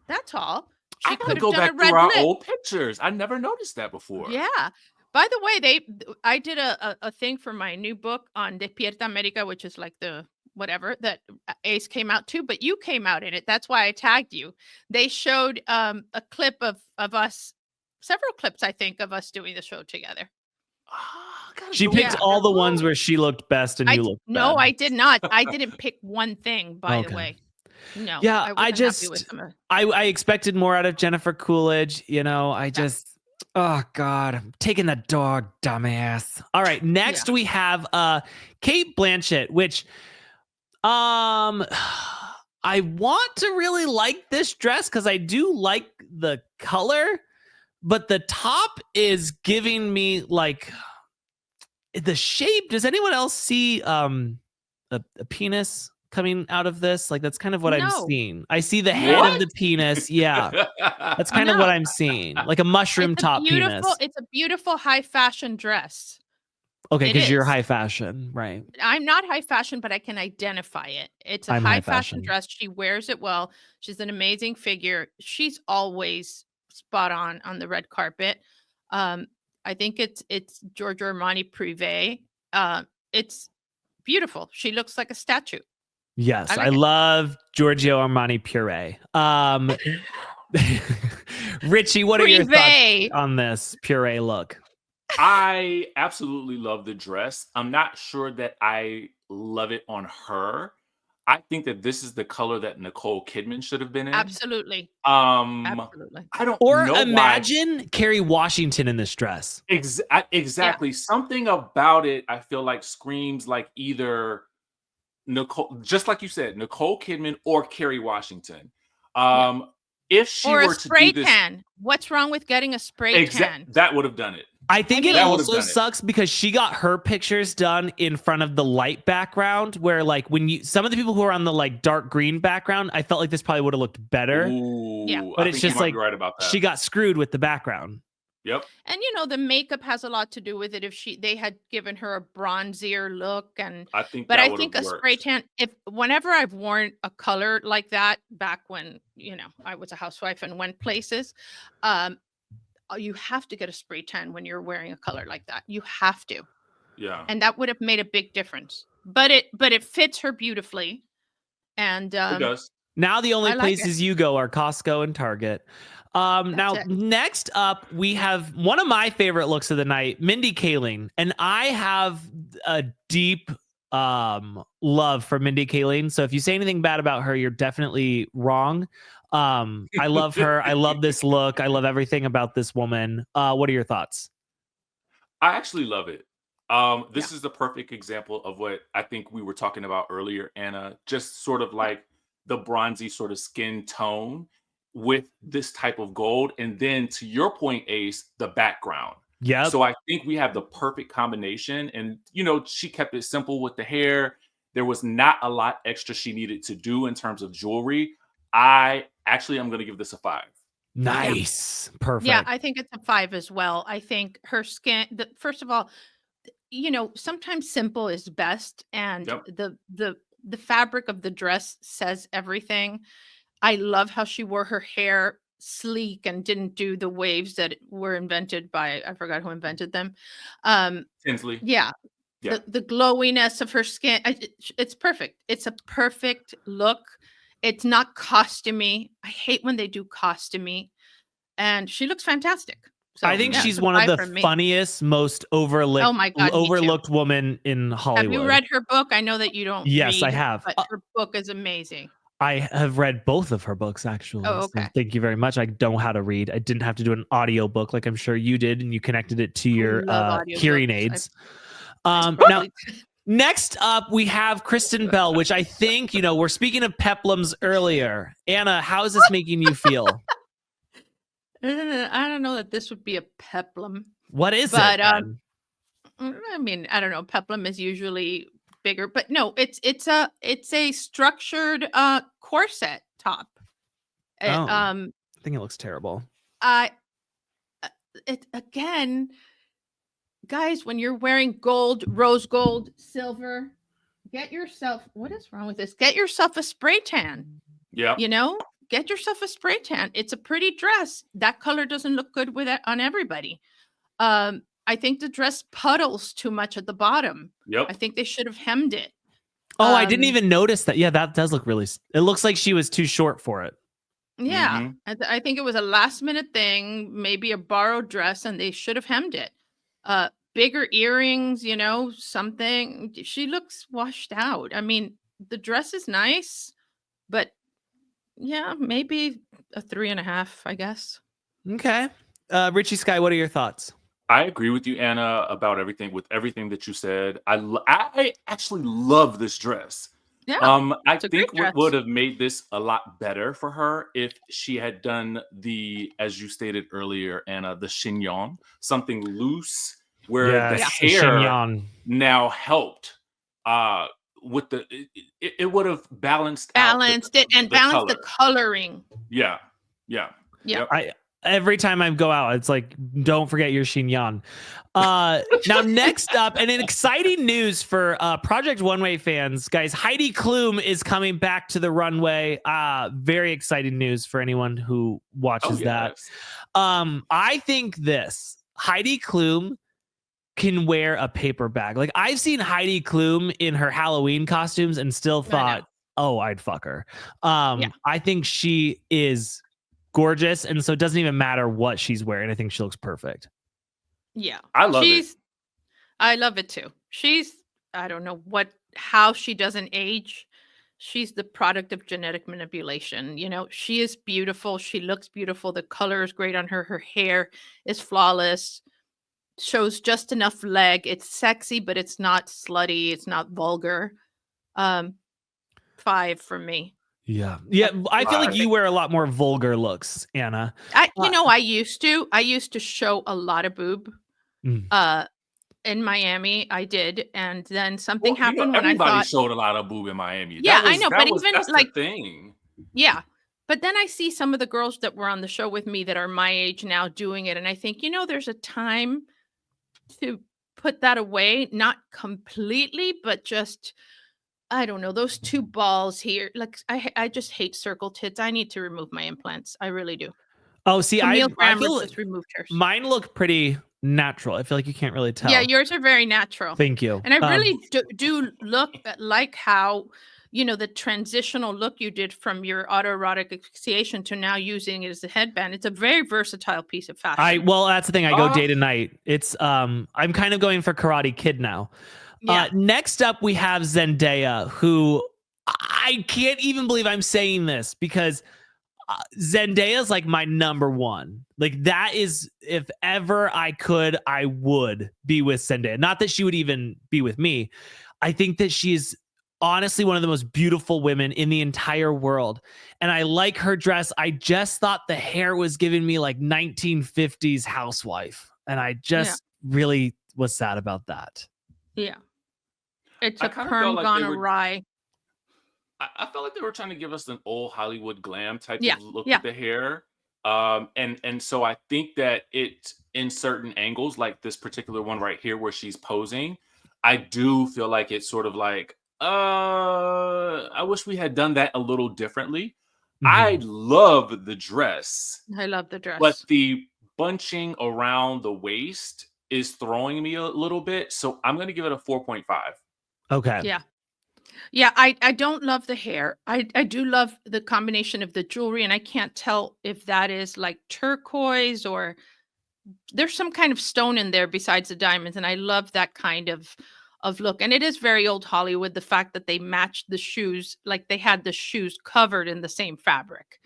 That's all. I gotta go back through our old pictures. I never noticed that before. Yeah. By the way, I did a thing for my new book on Despierta America, which is like the whatever that Ace came out too, but you came out in it. That's why I tagged you. They showed a clip of us, several clips, I think, of us doing the show together. She picked all the ones where she looked best and you looked bad. No, I did not. I didn't pick one thing, by the way. No. Yeah, I expected more out of Jennifer Coolidge. You know, oh God, I'm taking the dog, dumbass. All right, next we have Cate Blanchett, which I want to really like this dress because I do like the color, but the top is giving me like the shape. Does anyone else see a penis coming out of this? Like that's kind of what I'm seeing. I see the head of the penis. Yeah, that's kind of what I'm seeing, like a mushroom top penis. It's a beautiful high fashion dress. Okay, because you're high fashion, right? I'm not high fashion, but I can identify it. It's a high fashion dress. She wears it well. She's an amazing figure. She's always spot on the red carpet. I think it's Giorgio Armani Privé. It's beautiful. She looks like a statue. Yes, I love Giorgio Armani Puree. Richie, what are your thoughts on this Puree look? I absolutely love the dress. I'm not sure that I love it on her. I think that this is the color that Nicole Kidman should have been in. Absolutely. Absolutely. I don't know imagine Kerry Washington in this dress. Exactly. Yeah. Something about it, I feel like screams like either Nicole, just like you said, Nicole Kidman or Kerry Washington. If she were to do this, tan. What's wrong with getting a spray tan? That would have done it. I think it also sucks because she got her pictures done in front of the light background where like when some of the people who are on the like dark green background, I felt like this probably would have looked better. Ooh, yeah. But it's just like right about that. She got screwed with the background. Yep. And the makeup has a lot to do with it. If they had given her a bronzier look I think a spray tan, whenever I've worn a color like that back when, I was a housewife and went places, you have to get a spray tan when you're wearing a color like that. You have to. Yeah. And that would have made a big difference. But it fits her beautifully. And it does. Now the only places you go are Costco and Target. Next up, we have one of my favorite looks of the night, Mindy Kaling. And I have a deep love for Mindy Kaling. So if you say anything bad about her, you're definitely wrong. I love her. I love this look. I love everything about this woman. What are your thoughts? I actually love it. This is the perfect example of what I think we were talking about earlier, Anna. Just sort of like the bronzy sort of skin tone. with this type of gold. And then to your point, Ace, the background. Yeah. So I think we have the perfect combination. And, she kept it simple with the hair. There was not a lot extra she needed to do in terms of jewelry. I'm going to give this a 5. Nice. Perfect. Yeah, I think it's a 5 as well. I think her skin, first of all, sometimes simple is best, and the fabric of the dress says everything. I love how she wore her hair sleek and didn't do the waves that were invented by, I forgot who invented them. Tinsley. Yeah. The glowiness of her skin, it's perfect. It's a perfect look. It's not costumey. I hate when they do costumey, and she looks fantastic. So, I think she's one of the funniest, most overlooked, oh my God, overlooked woman in Hollywood. Have you read her book? I know that you don't. Yes, read, I have. But her book is amazing. I have read both of her books, actually. Oh, okay. So thank you very much. I don't know how to read. I didn't have to do an audio book like I'm sure you did, and you connected it to your hearing aids. Now, next up, we have Kristen Bell, which I think, we're speaking of peplums earlier. Anna, how is this making you feel? I don't know that this would be a peplum. What is it? I mean, I don't know. Peplum is usually bigger, but no, it's a structured corset top. I think it looks terrible. It again, guys, when you're wearing gold, rose gold, silver, get yourself, what is wrong with this? Get yourself a spray tan. Yeah. Get yourself a spray tan. It's a pretty dress. That color doesn't look good with it on everybody. I think the dress puddles too much at the bottom. Yep. I think they should have hemmed it. Oh, I didn't even notice that. Yeah, that does look really. It looks like she was too short for it. Yeah, Mm-hmm. I think it was a last minute thing, maybe a borrowed dress, and they should have hemmed it. Bigger earrings, something. She looks washed out. I mean, the dress is nice, but yeah, maybe a 3.5, I guess. Okay. Richie Skye, what are your thoughts? I agree with you, Anna, about everything that you said. I actually love this dress. Yeah. I think what would have made this a lot better for her if she had done as you stated earlier, Anna, the chignon, something loose where the hair now helped with it would have balanced it and balanced the coloring. Yeah. Every time I go out, it's like, don't forget your chignon. Now, next up, and an exciting news for Project One Way fans, guys. Heidi Klum is coming back to the runway. Very exciting news for anyone who watches that. I think Heidi Klum can wear a paper bag. Like, I've seen Heidi Klum in her Halloween costumes and still thought, I'd fuck her. I think she is gorgeous, and so it doesn't even matter what she's wearing. I think she looks perfect. Yeah, I love it. I love it too. I don't know how she doesn't age. She's the product of genetic manipulation. She is beautiful. She looks beautiful. The color is great on her. Her hair is flawless. Shows just enough leg. It's sexy, but it's not slutty. It's not vulgar. 5 for me. Yeah. I feel like you wear a lot more vulgar looks, Anna. I used to show a lot of boob. In Miami, I did, and then something happened when I thought everybody showed a lot of boob in Miami. Yeah, I know, but even that's like the thing. Yeah, but then I see some of the girls that were on the show with me that are my age now doing it, and I think there's a time to put that away, not completely, but just. I don't know, those 2 balls here. Like, I just hate circle tits. I need to remove my implants. I really do. Oh, see, I feel just removed hers. Mine look pretty natural. I feel like you can't really tell. Yeah, yours are very natural. Thank you. And I really do look like how, the transitional look you did from your autoerotic asphyxiation to now using it as a headband. It's a very versatile piece of fashion. Well, that's the thing. I go day to night. It's I'm kind of going for Karate Kid now. Yeah. Next up, we have Zendaya, who I can't even believe I'm saying this because Zendaya is like my number one. Like, that is, if ever I could, I would be with Zendaya. Not that she would even be with me. I think that she is honestly one of the most beautiful women in the entire world. And I like her dress. I just thought the hair was giving me like 1950s housewife. And I just really was sad about that. Yeah. It's I a kind of felt perm like gone they were. awry. I felt like they were trying to give us an old Hollywood glam type Yeah. of look Yeah. with the hair. And so I think that it in certain angles, like this particular one right here where she's posing, I do feel like it's sort of like, I wish we had done that a little differently. I love the dress, I love the but dress. the bunching around the waist is throwing me a little bit. So I'm going to give it a 4.5. Okay. Yeah. Yeah, I don't love the hair. I do love the combination of the jewelry, and I can't tell if that is like turquoise or there's some kind of stone in there besides the diamonds, and I love that kind of look. And it is very old Hollywood, the fact that they matched the shoes, like they had the shoes covered in the same fabric.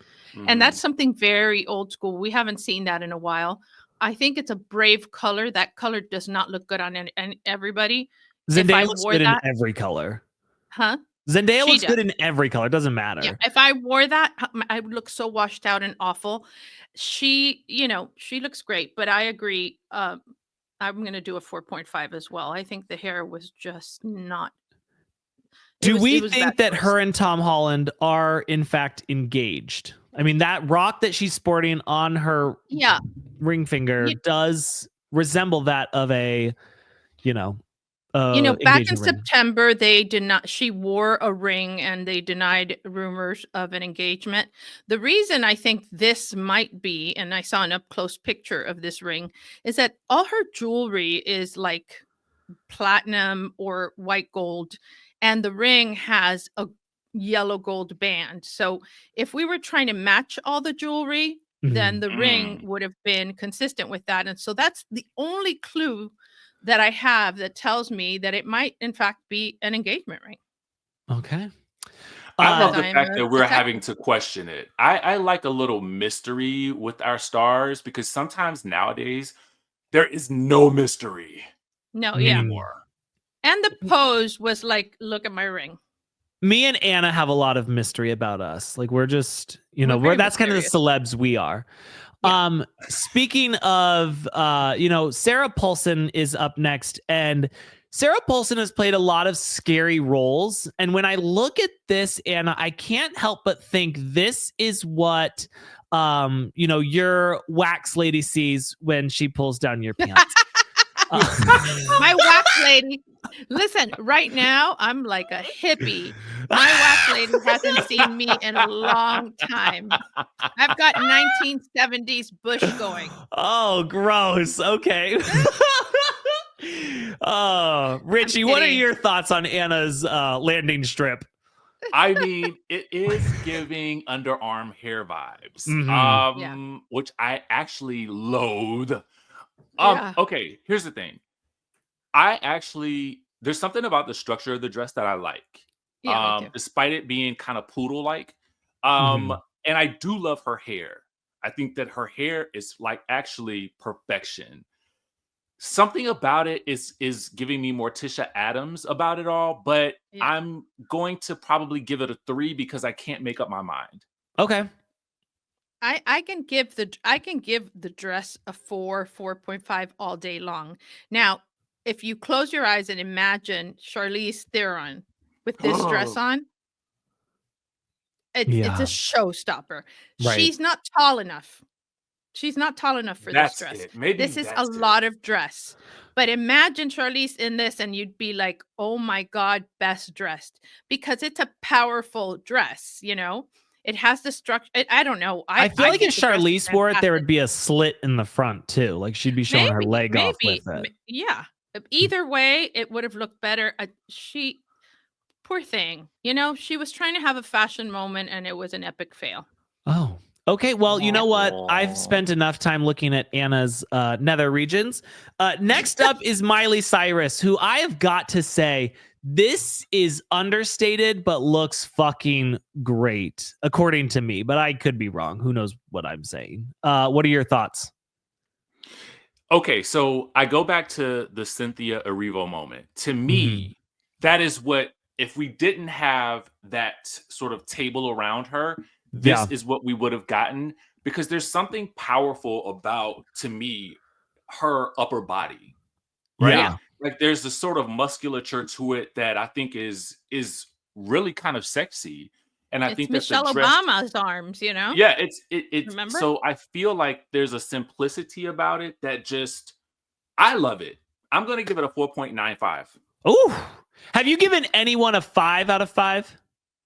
And that's something very old school. We haven't seen that in a while. I think it's a brave color. That color does not look good on everybody. If I Zendaya looks wore good in that, every color. huh? Zendaya She looks does. good in every color. It doesn't Yeah, matter. if I wore that, I would look so washed out and awful. She, she looks great, but I agree. I'm going to do a 4.5 as well. I think the hair was just not. Do It we was a bad think that choice. her and Tom Holland are in fact engaged? I mean, that rock that she's sporting on her ring finger does resemble that of a, back in engagement ring. September, they did not. She wore a ring, and they denied rumors of an engagement. The reason I think this might be, and I saw an up close picture of this ring, is that all her jewelry is like platinum or white gold, and the ring has a yellow gold band. So if we were trying to match all the jewelry, then the ring would have been consistent with that. And so that's the only clue that I have that tells me that it might in fact be an engagement ring. Okay. I love the I'm fact a that we're having detective. to question it. I like a little mystery with our stars because sometimes nowadays there is no mystery No, anymore. And the pose was like, look at my ring. Me and Anna have a lot of mystery about us. Like we're just, We're very that's kind of the mysterious. celebs we are. Yeah. Speaking of, Sarah Paulson is up next, and Sarah Paulson has played a lot of scary roles. And when I look at this, Anna, I can't help but think this is what, your wax lady sees when she pulls down your pants. My wax lady. Listen, right now I'm like a hippie. My wax lady hasn't seen me in a long time. I've got 1970s bush going. Oh, gross. Okay. Richie, what are kidding. your thoughts on Anna's landing strip? I mean, it is giving underarm hair vibes, which I actually loathe. Okay, here's the thing. There's something about the structure of the dress that I like. Yeah, me too. Despite it being kind of poodle-like. And I do love her hair. I think that her hair is like actually perfection. Something about it is giving me Morticia Adams about it all, but I'm going to probably give it a 3 because I can't make up my mind. Okay. I can give the dress a 4.5 all day long. Now, if you close your eyes and imagine Charlize Theron with this dress on, it's a showstopper. Right. She's not tall enough. She's not tall enough for this dress. This is a lot of dress. But imagine Charlize in this and you'd be like, oh my God, best dressed. Because it's a powerful dress, It has the structure. I don't know. I feel like if think the dress is Charlize wore it, there would fantastic. be a slit in the front too. Like she'd be showing her leg off with it. Yeah. Either way, it would have looked better. Poor thing. She was trying to have a fashion moment and it was an epic fail. Oh, okay. Well, you know what? I've spent enough time looking at Anna's nether regions. Next up is Miley Cyrus, who I have got to say, this is understated, but looks fucking great, according to me. But I could be wrong. Who knows what I'm saying? What are your thoughts? Okay, so I go back to the Cynthia Erivo moment. To me, that is what if we didn't have that sort of table around her, this is what we would have gotten, because there's something powerful about, to me, her upper body, right? Yeah. Like there's this sort of musculature to it that I think is really kind of sexy. And I It's think that the Michelle dress, Obama's arms, you know? yeah, it's Remember? so I feel like there's a simplicity about it that just, I love it. I'm gonna give it a 4.95. Oh, have you given anyone a 5 out of 5,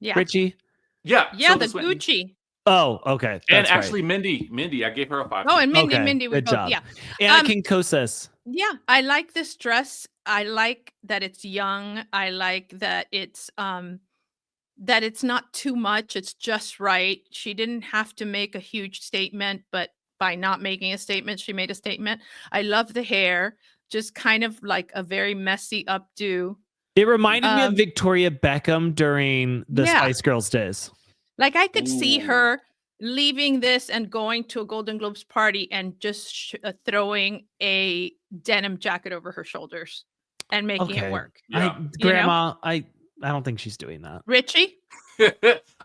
Yeah. Richie? Yeah. Yeah, so the this went- Gucci. Oh, okay. And That's actually, Mindy, I gave her a 5. Oh, and Mindy, Okay, we good both, job. yeah. Anna Quincoces. Yeah, I like this dress. I like that it's young. I like that it's not too much. It's just right. She didn't have to make a huge statement, but by not making a statement, she made a statement. I love the hair, just kind of like a very messy updo. It reminded me of Victoria Beckham during the Yeah. Spice Girls days. Like I could see Ooh. her leaving this and going to a Golden Globes party and just throwing a denim jacket over her shoulders and making it work. Yeah. Grandma, I don't think she's doing that. Richie?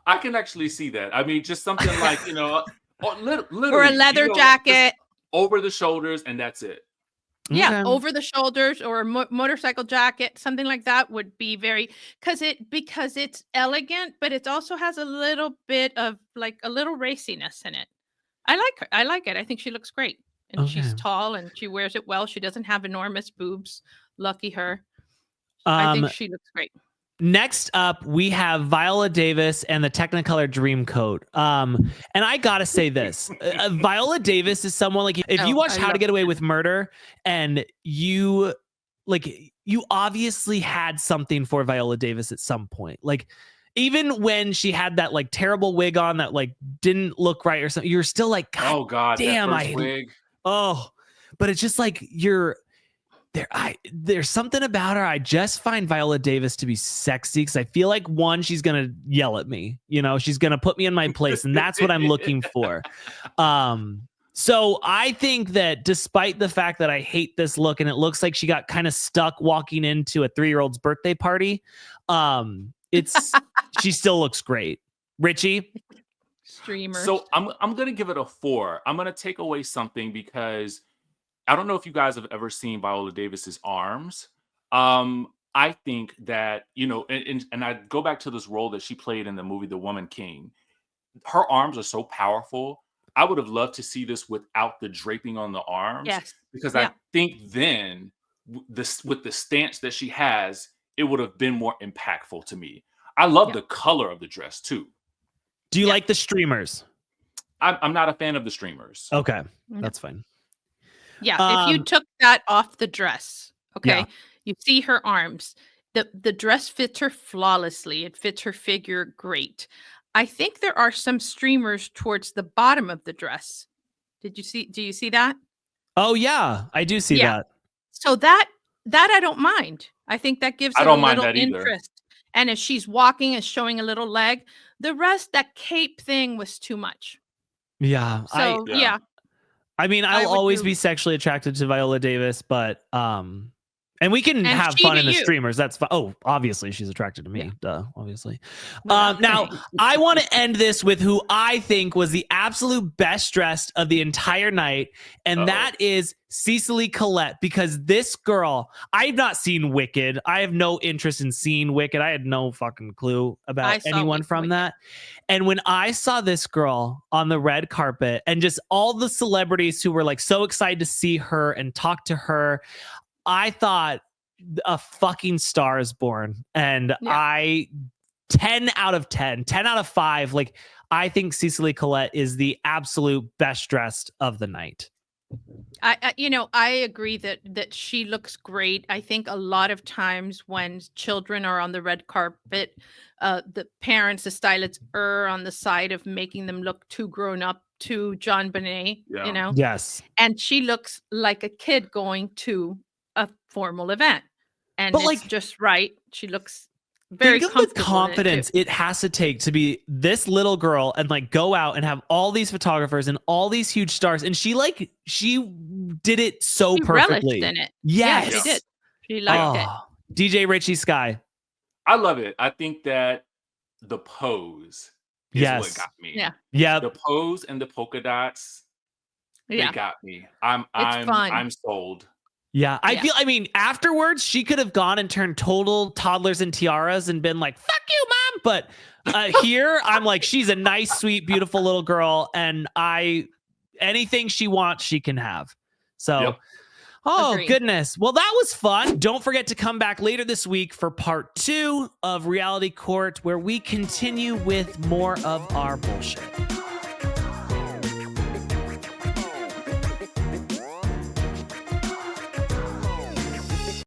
I can actually see that. I mean, just something like, literally, Or a leather jacket. over the shoulders, and that's it. Yeah, Okay. over the shoulders, or a motorcycle jacket, something like that would be very, because it's elegant, but it also has a little bit of like a little raciness in it. I like her. I like it. I think she looks great, and she's Okay. tall and she wears it well. She doesn't have enormous boobs. Lucky her. I think she looks great. Next up, we have Viola Davis and the Technicolor Dreamcoat. And I gotta say this: Viola Davis is someone like, if you watched How to Get Away with Murder, and you obviously had something for Viola Davis at some point. Like, even when she had that like terrible wig on that like didn't look right or something, you're still like, God, Oh God, damn, that first wig. Oh, but it's just like there's something about her. I just find Viola Davis to be sexy because I feel like, one, she's gonna yell at me. She's gonna put me in my place, and that's what I'm looking for. So I think that despite the fact that I hate this look, and it looks like she got kind of stuck walking into a 3-year-old's birthday party, she still looks great. Richie? Streamer. So I'm gonna give it a 4. I'm gonna take away something because I don't know if you guys have ever seen Viola Davis's arms. I think that, and I go back to this role that she played in the movie The Woman King. Her arms are so powerful. I would have loved to see this without the draping on the arms. Yes. Because Yeah. I think then with the stance that she has, it would have been more impactful to me. I love the color of the dress too. Do you like the streamers? I'm not a fan of the streamers. Okay, that's fine. Yeah, if you took that off the dress, okay, Yeah. you see her arms. The dress fits her flawlessly. It fits her figure great. I think there are some streamers towards the bottom of the dress. Do you see that? Oh yeah, I do see that. So that I don't mind. I think that gives I it don't a mind little that either. interest. And if she's walking and showing a little leg, the rest, that cape thing was too much. Yeah. So yeah. I mean, I I'll would always do- be sexually attracted to Viola Davis, but and we can And have she fun to in the you. streamers. That's fine. Oh, obviously she's attracted to me. Yeah. Duh, obviously. Without Now saying. I want to end this with who I think was the absolute best dressed of the entire night, and that is Cecily Collette, because this girl, I've not seen Wicked. I have no interest in seeing Wicked. I had no fucking clue I about saw anyone from Wicked. that. And when I saw this girl on the red carpet and just all the celebrities who were like so excited to see her and talk to her, I thought a fucking star is born. And Yeah. 10 out of 10, 10 out of 5, like, I think Cecily Collette is the absolute best dressed of the night. I agree that she looks great. I think a lot of times when children are on the red carpet, the parents, the stylists, err on the side of making them look too grown up, too John Bonet, Yeah. Yes. And she looks like a kid going to a formal event, and But, it's like, just right. She looks very Think of the comfortable in it, too. confidence it has to take to be this little girl and like go out and have all these photographers and all these huge stars, and she did it so She relished perfectly. in it. Yes. Yeah, she did. She liked it. DJ Richie Skye. I love it. I think that the pose is what Yes. got me. Yeah. Yeah. The pose and the polka dots, they Yeah. got me. It's fun. I'm sold. Yeah. Yeah. I mean, afterwards, she could have gone and turned total toddlers and tiaras and been like, fuck you, mom. But here, I'm like, she's a nice, sweet, beautiful little girl. And anything she wants, she can have. So, Yep. oh, Agreed. goodness. Well, that was fun. Don't forget to come back later this week for part 2 of Reality Court, where we continue with more of our bullshit.